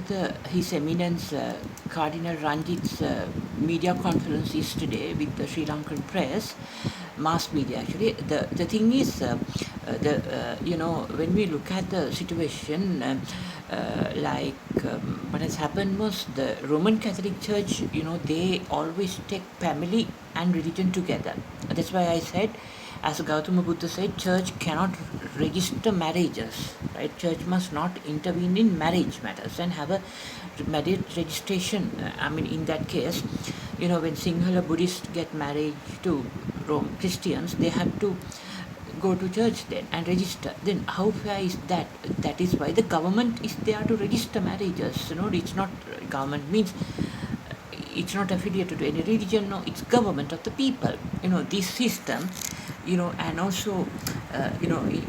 to His Eminence Cardinal Ranjith's media conference yesterday with the Sri Lankan press, mass media actually. The thing is, when we look at the situation, what has happened was the Roman Catholic Church, they always take family and religion together. That's why I said, as Gautama Buddha said, church cannot register marriages, right? Church must not intervene in marriage matters and have a marriage registration. In that case, when Sinhala Buddhists get married to Rome Christians, they have to go to church then and register. Then how fair is that? That is why the government is there to register marriages. It's not government means it's not affiliated to any religion. No, it's government of the people. This system, and also,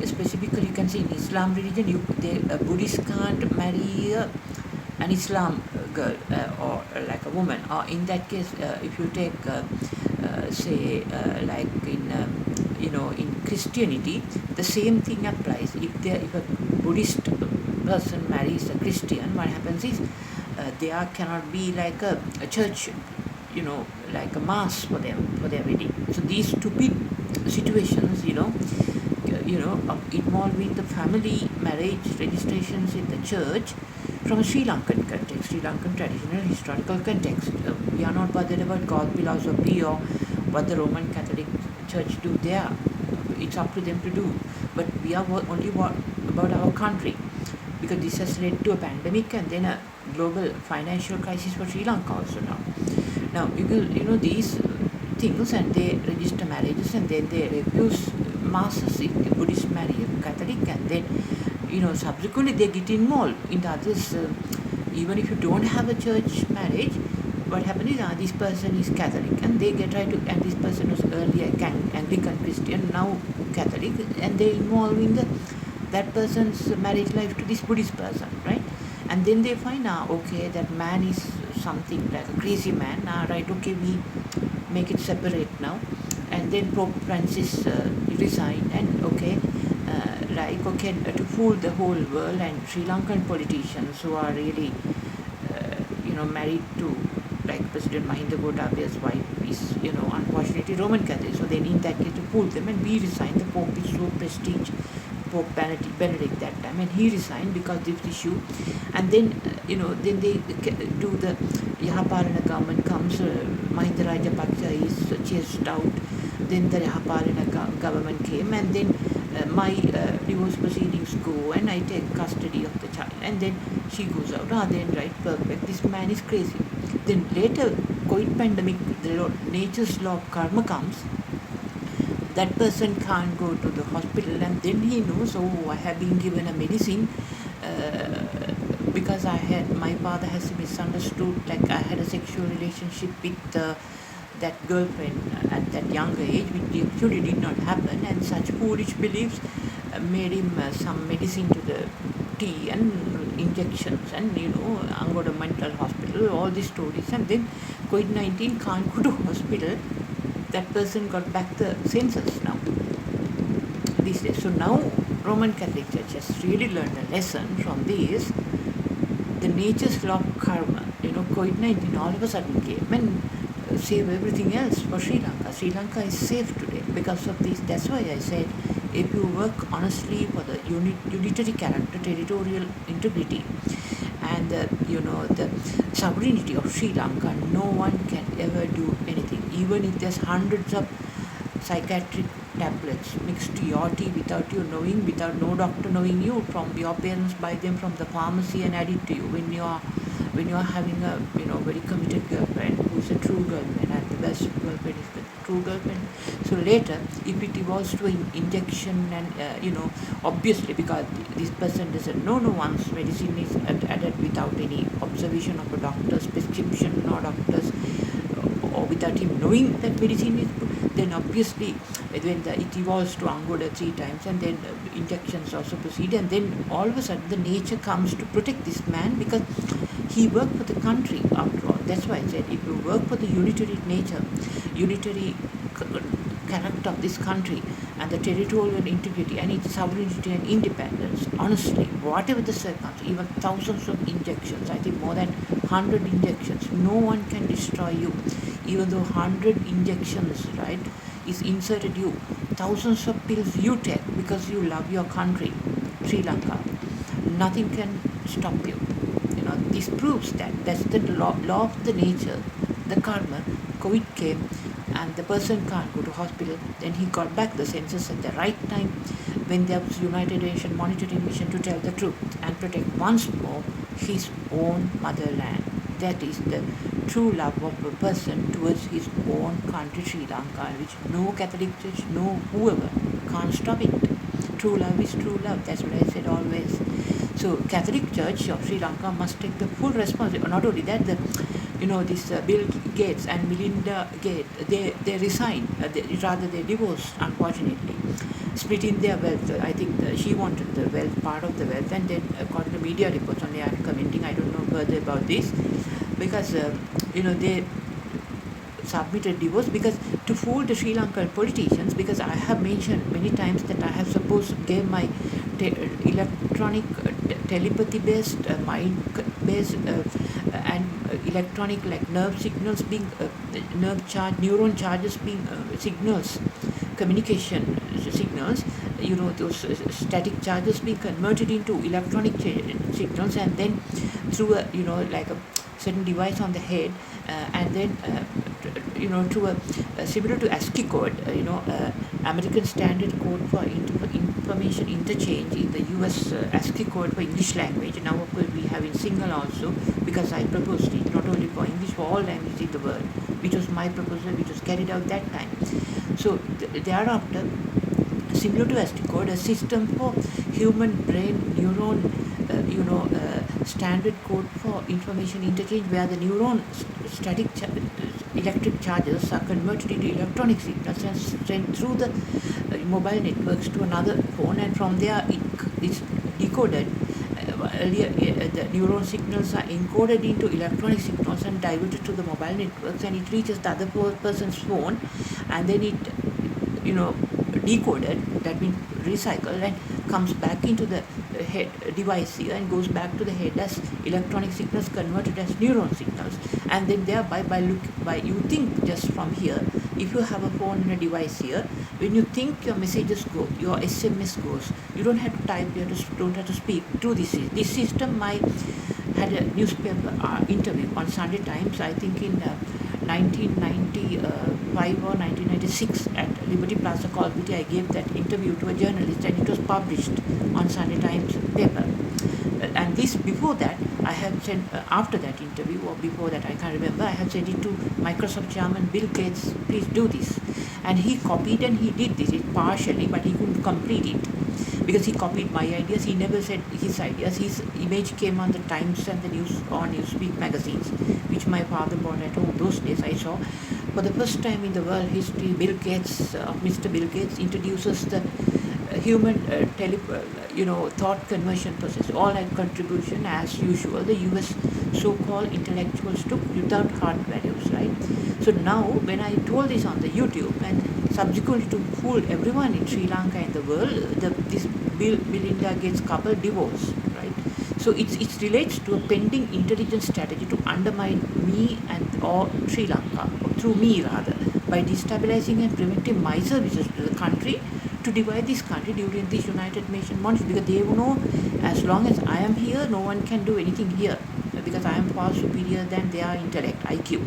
specifically you can see in Islam religion, a Buddhist can't marry an Islam girl or like a woman. Or in that case, if you take, say, like in Christianity, the same thing applies. If a Buddhist person marries a Christian, what happens is there cannot be like a church, like a mass for them for their wedding. So these stupid situations, involving the family marriage registrations in the church from a Sri Lankan context, Sri Lankan traditional historical context. We are not bothered about God philosophy or what the Roman Catholic Church do there. It's up to them to do. But we are only about our country, because this has led to a pandemic and then a global financial crisis for Sri Lanka also now. Now, these things, and they register marriages and then they refuse masses if the Buddhists marry a Catholic, and then, subsequently they get involved in the others. Even if you don't have a church marriage, what happens is this person is Catholic and they get right to, and this person was earlier Anglican Christian, now Catholic, and they involve in that person's marriage life to this Buddhist person, right? And then they find, okay, that man is something like a crazy man. Right, okay, we make it separate now. And then Pope Francis resigned, and okay, to fool the whole world, and Sri Lankan politicians who are really, married to, like President Mahinda Gotabaya's wife is, unfortunately Roman Catholic. So then in that case to fool them, and we resigned. The Pope is so prestige, Pope Benedict that time, and he resigned because of this issue. And then, then they do the Yahapalana government comes, Mahinda Rajapaksa is chased out. Then the Yahapalana government came, and then my divorce proceedings go, and I take custody of the child, and then she goes out. Then right, perfect. This man is crazy. Then later, COVID pandemic, nature's law of karma comes. That person can't go to the hospital, and then he knows, I have been given a medicine because my father has misunderstood, like I had a sexual relationship with that girlfriend at that younger age, which actually did not happen, and such foolish beliefs made him some medicine to the tea and injections, and Angoda mental hospital, all these stories, and then COVID-19 can't go to hospital. That person got back the senses now these days. So now Roman Catholic Church has really learned a lesson from this. The nature's law of karma, COVID-19 all of a sudden came and saved everything else for Sri Lanka. Sri Lanka is safe today because of this. That's why I said, if you work honestly for the unitary character, territorial integrity, and the sovereignty of Sri Lanka, no one can ever do anything. Even if there's hundreds of psychiatric tablets mixed to your tea without you knowing, without no doctor knowing you, from your parents buy them from the pharmacy and add it to you when you are having a very committed girlfriend who's a true girlfriend, and the best girlfriend is the true girlfriend. So later, if it evolves to an injection, and obviously because this person doesn't know, once medicine is added without any observation of a doctor's prescription or doctor's, or without him knowing that medicine is put, then obviously when it evolves to Angoda 3 times, and then injections also proceed, and then all of a sudden the nature comes to protect this man, because he worked for the country after all. That's why I said, if you work for the unitary nature, unitary character of this country and the territorial integrity and its sovereignty and independence. Honestly, whatever the circumstances, even thousands of injections, I think more than 100 injections, no one can destroy you. Even though 100 injections, right, is inserted you, thousands of pills you take because you love your country, Sri Lanka, nothing can stop you. This proves that that's the law of the nature, the karma. COVID came and the person can't go to hospital. Then he got back the senses at the right time when there was United Nations monitoring mission to tell the truth and protect once more his own motherland. That is the true love of a person towards his own country, Sri Lanka, which no Catholic Church, no whoever can't stop it. True love is true love. That's what I said always. So Catholic Church of Sri Lanka must take the full responsibility. Not only that, this Bill Gates and Melinda Gates, they resigned. They divorced, unfortunately, splitting their wealth. I think she wanted the wealth, part of the wealth, and then according to media reports, only I'm commenting. I don't know further about this because they submitted divorce because to fool the Sri Lankan politicians, because I have mentioned many times that I have gave my electronic telepathy based mind based and electronic like nerve signals being neuron charges being signals, communication signals, those static charges being converted into electronic signals, and then through a certain device on the head, and then to a similar to ASCII code, American Standard Code for Information Interchange in the US ASCII code for English language. Now, of course, we have in Sinhala also, because I proposed it not only for English, for all languages in the world, which was my proposal, which was carried out that time. So thereafter, similar to ASCII code, a system for human brain neuron, standard code for information interchange, where the neuron static electric charges are converted into electronic signals and sent through the mobile networks to another phone, and from there it's decoded. Earlier, the neuron signals are encoded into electronic signals and diverted to the mobile networks, and it reaches the other person's phone, and then it decoded, that means recycled, and comes back into the head device here and goes back to the head as electronic signals converted as neuron signals. And then thereby by you think just from here, if you have a phone and a device here, when you think your messages go, your SMS goes, you don't have to type, don't have to speak through this system. I had a newspaper interview on Sunday Times, I think in 1995 or 1996 at Liberty Plaza Colby. I gave that interview to a journalist, and it was published on Sunday Times paper. And this, before that, I have sent, after that interview, or before that, I can't remember, I have sent it to Microsoft Chairman Bill Gates, please do this. And he copied and he did this, partially, but he couldn't complete it. Because he copied my ideas, he never said his ideas. His image came on the Times and the Newsweek magazines, which my father bought at home. Those days I saw, for the first time in the world history, Mr. Bill Gates introduces the human thought conversion process. All had contribution as usual. The US so-called intellectuals took without hard values, right? So now, when I told this on the YouTube, and subsequently to fool everyone in Sri Lanka and the world, this Melinda Gates couple divorced, right? So it relates to a pending intelligence strategy to undermine me or Sri Lanka, or through me rather, by destabilizing and preventing my services to the country, to divide this country during this United Nations monitoring, because they know as long as I am here, no one can do anything here, because I am far superior than their intellect, IQ.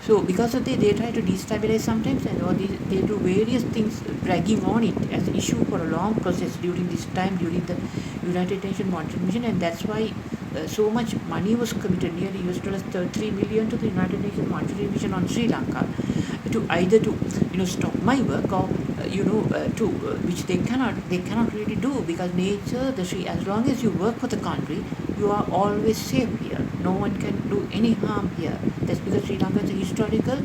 So because of that, they try to destabilize sometimes, and or they do various things, dragging on it as an issue for a long process during this time, during the United Nations monitoring mission, and that's why so much money was committed, nearly $33 million to the United Nations monitoring mission on Sri Lanka, to either to stop my work, or which they cannot really do, because nature, as long as you work for the country, you are always safe here. No one can do any harm here. That's because Sri Lanka is a historical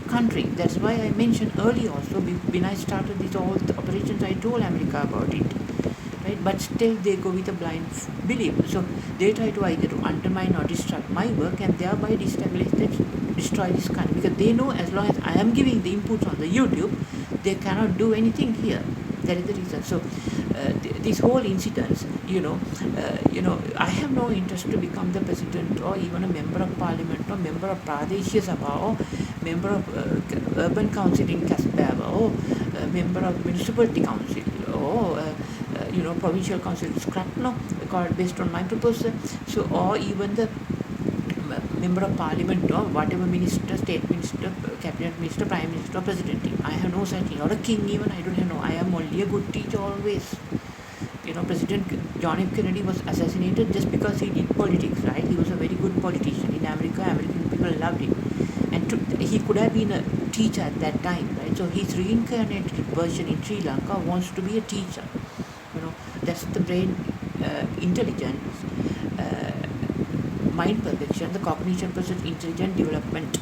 country. That's why I mentioned earlier also, when I started these all the operations, I told America about it. Right? right? But still they go with a blind belief. So they try to either undermine or distract my work and thereby destroy this kind of, because they know as long as I am giving the inputs on the YouTube, they cannot do anything here. That is the reason. So this whole incident, I have no interest to become the president or even a member of parliament or member of Pradesh Sabha or member of urban council in Kasbah or member of municipality council or provincial council scrap no based on my proposal. So or even the member of parliament or whatever minister, state minister, cabinet minister, prime minister or president. I have no such thing, or a king even. I don't have no. I am only a good teacher always. President John F. Kennedy was assassinated just because he did politics, right? He was a very good politician in America. American people loved him, and he could have been a teacher at that time, right? So his reincarnated version in Sri Lanka wants to be a teacher. That's the brain intelligence, mind perfection, the cognition process, intelligent development.